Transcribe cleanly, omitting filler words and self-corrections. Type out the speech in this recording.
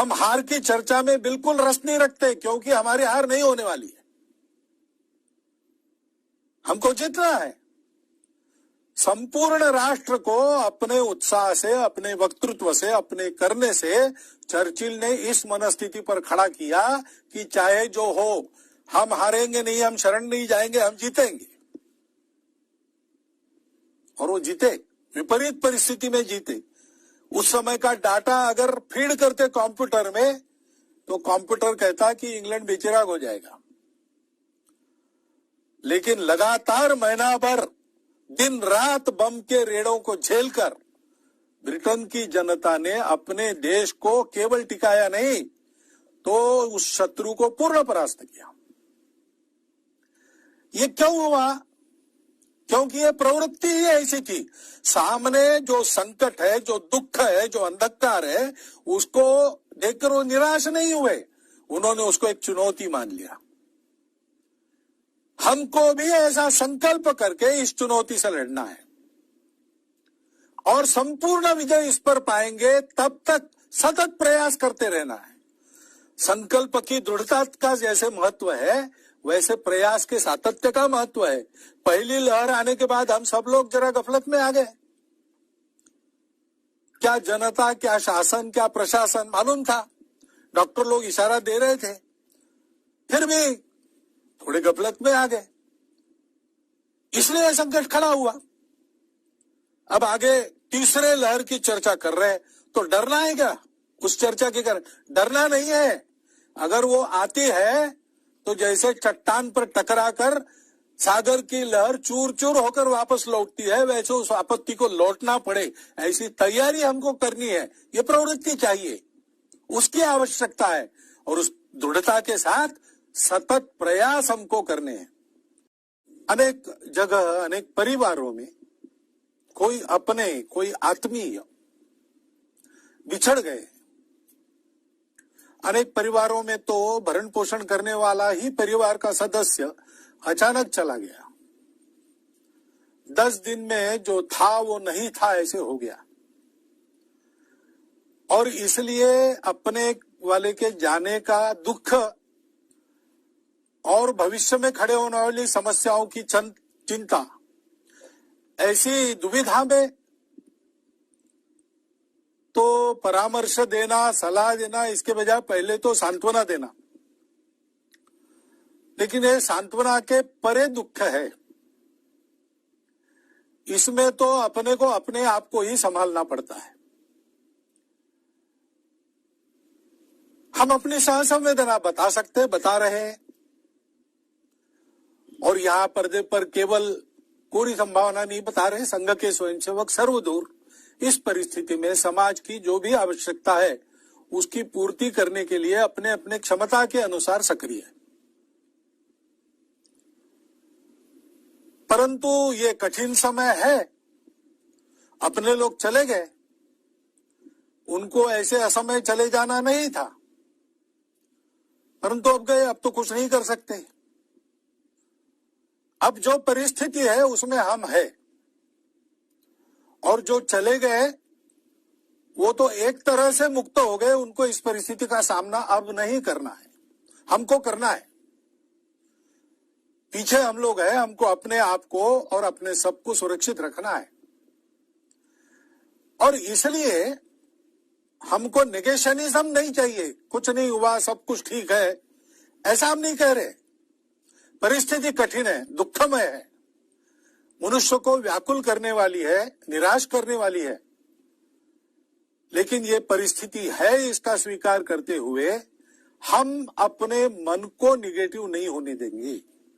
हम हार की चर्चा में बिल्कुल रस नहीं रखते, क्योंकि हमारी हार नहीं होने वाली है। हमको जीतना है। संपूर्ण राष्ट्र को अपने उत्साह से, अपने वक्तृत्व से, अपने करने से चर्चिल ने इस मनस्थिति पर खड़ा किया कि चाहे जो हो, हम हारेंगे नहीं, हम शरण नहीं जाएंगे, हम जीतेंगे। और वो जीते, विपरीत परिस्थिति में जीते। उस समय का डाटा अगर फीड करते कंप्यूटर में, तो कंप्यूटर कहता कि इंग्लैंड बेचिराग हो जाएगा। लेकिन लगातार महीना भर दिन रात बम के रेड़ों को झेलकर ब्रिटेन की जनता ने अपने देश को केवल टिकाया नहीं, तो उस शत्रु को पूर्ण परास्त किया। ये क्यों हुआ? क्योंकि ये प्रवृत्ति ही ऐसी थी। सामने जो संकट है, जो दुख है, जो अंधकार है, उसको देखकर वो निराश नहीं हुए, उन्होंने उसको एक चुनौती मान लिया। हमको भी ऐसा संकल्प करके इस चुनौती से लड़ना है और संपूर्ण विजय इस पर पाएंगे, तब तक सतत प्रयास करते रहना है। संकल्प की दृढ़ता का जैसे महत्व है, वैसे प्रयास के सातत्य का महत्व है। पहली लहर आने के बाद हम सब लोग जरा गफलत में आ गए। क्या जनता, क्या शासन, क्या प्रशासन मालूम था? डॉक्टर लोग इशारा दे रहे थे, फिर भी थोड़े गफलत में आ गए, इसलिए संकट खड़ा हुआ। अब आगे तीसरे लहर की चर्चा कर रहे हैं, तो डरना है क्या उस चर्चा के कारण? डरना नहीं है। अगर वो आती है तो जैसे चट्टान पर टकराकर सागर की लहर चूर चूर होकर वापस लौटती है, वैसे उस आपत्ति को लौटना पड़े, ऐसी तैयारी हमको करनी है। ये प्रवृत्ति चाहिए, उसकी आवश्यकता है, और उस दृढ़ता के साथ सतत प्रयास हमको करने हैं। अनेक जगह, अनेक परिवारों में कोई अपने, कोई आत्मीय बिछड़ गए। अनेक परिवारों में तो भरण पोषण करने वाला ही परिवार का सदस्य अचानक चला गया। 10 दिन में जो था वो नहीं था, ऐसे हो गया। और इसलिए अपने वाले के जाने का दुख और भविष्य में खड़े होने वाली समस्याओं की चिंता, ऐसी दुविधा में तो परामर्श देना, सलाह देना, इसके बजाय पहले तो सांत्वना देना। लेकिन ये सांत्वना के परे दुख है। इसमें तो अपने को, अपने आप को ही संभालना पड़ता है। हम अपनी सहसंवेदना बता सकते, बता रहे हैं, और यहां पर्दे पर केवल कोरी संभावना नहीं बता रहे। संघ के स्वयंसेवक सर्वदूर इस परिस्थिति में समाज की जो भी आवश्यकता है उसकी पूर्ति करने के लिए अपने अपने क्षमता के अनुसार सक्रिय है। परंतु ये कठिन समय है। अपने लोग चले गए, उनको ऐसे असमय चले जाना नहीं था, परंतु अब गए, अब तो कुछ नहीं कर सकते। अब जो परिस्थिति है उसमें हम है, और जो चले गए वो तो एक तरह से मुक्त हो गए। उनको इस परिस्थिति का सामना अब नहीं करना है, हमको करना है। पीछे हम लोग हैं, हमको अपने आप को और अपने सबको सुरक्षित रखना है। और इसलिए हमको नेगेशनिज्म नहीं चाहिए। कुछ नहीं हुआ, सब कुछ ठीक है, ऐसा हम नहीं कह रहे। परिस्थिति कठिन है, दुखमय है, मनुष्य को व्याकुल करने वाली है, निराश करने वाली है। लेकिन ये परिस्थिति है, इसका स्वीकार करते हुए हम अपने मन को निगेटिव नहीं होने देंगे।